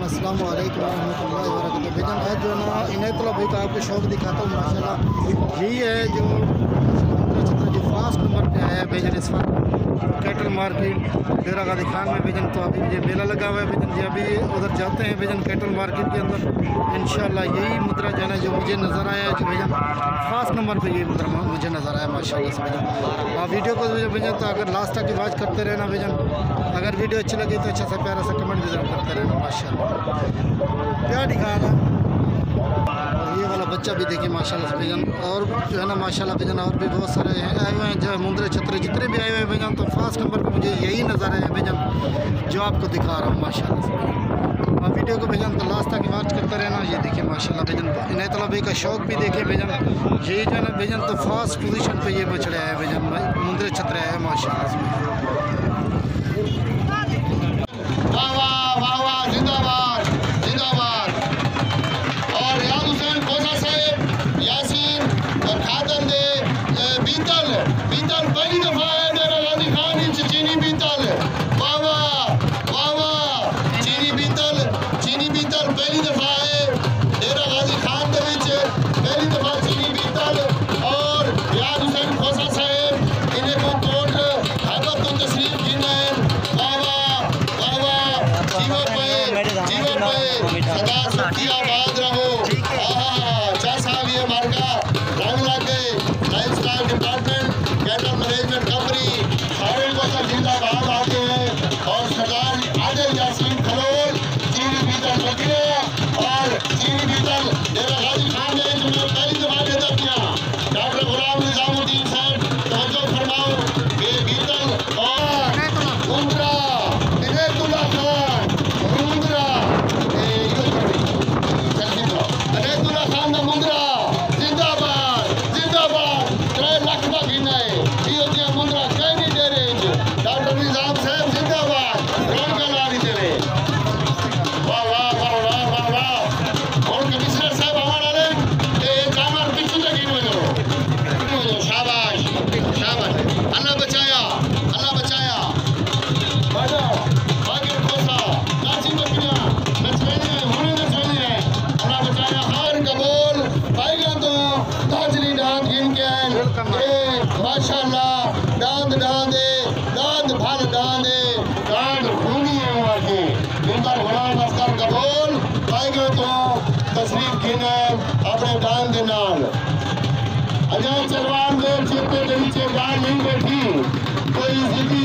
नाज़रीन अस्सलाम वालेकुम रहमतुल्लाहि व बरकातहू। बेजन आज जो है ना इनायतुल्लाह भाई का आपको शौक दिखाता हूँ। माशाल्लाह यही है जो जो फास्ट नंबर पे आया है बेजन इस वक्त कैटल मार्केट डेरा गाजी खान में बेजन। तो अभी ये मेला लगा हुआ है बेजन जी, अभी उधर जाते हैं बेजन कैटल मार्केट के अंदर। इंशाल्लाह यही मुद्रा जो है जो मुझे नज़र आया है जो बेजन फास्ट नंबर पे ये मुद्रा मुझे नज़र आया माशाल्लाह से बेजन। आप वीडियो को बेजन तो अगर लास्ट तक वॉच करते रहना बेजन, अगर वीडियो अच्छी लगी तो अच्छा सा प्यारा सा कमेंट भी जरूर करते रहना। माशाल्लाह क्या दिखा रहा है ये वाला बच्चा भी देखिए माशाल्लाह से बेजन। और जो है ना माशाल्लाह बेजन और भी बहुत सारे आए हुए हैं जो मुंदरे छतरे जितने भी आए हुए हैं बेजन। तो फास्ट नंबर पे मुझे यही नज़र आया बेजन जो आपको दिखा रहा हूँ माशाल्लाह से। आप वीडियो को बेजन तो लास्ट तक वॉच करते रहना। ये देखिए माशाल्लाह बेजन इनायतुल्लाह भाई का शौक भी देखिए बेजन। यही जो है ना बेजन तो फास्ट पोजीशन पे ये बछड़े आए बेजन मुंदरे छतरे आए माशाल्लाह से। आबाद रहो। साहब ये मार्का रंग लग गए। Life style department cattle management company सारे को जिंदाबाद आते हैं। और सरदार आदिल यासीन खलोल चीनी बीतल बकरे और चीनी बीतल डेरा गाजी खान ने पहली दफा पैदा किया। डॉक्टर गुलाम निजामुद्दीन साहब तवज्जो फरमाओ ये बीतल और मुंद्रा इनायतुल्लाह खान मुंद्रा मुंद्रा जिंदाबाद जिंदाबाद 3 लाख का गिना है ये मुंद्रा कहीं नहीं दे रहे। डॉक्टर निजाम साहब जिंदाबाद रौनक ला नहीं दे रहे। वाह वाह वाह वाह वाह वाह। और कमिश्नर साहब हमारे कामर पीछे लगी हो जाओ। शाबाश शाबाश। अल्लाह बचाया अल्लाह बचाया। बाजा आगे कोसा नाची बकरियां नचवानी है होने नचवानी है। अल्लाह बचाया हर कबूल पाएगा तो ताजरी दांत गिन के माशाल्लाह दांत दांते दांत भर दांते दांत खूनी है वहाँ के जिनका गुलाम अख्तर कबूल पाएगा तो तशरीफ गिने अपने दांत के नाल। अजय चलवान दे चेते के नीचे गाय नहीं बैठी कोई जिंदगी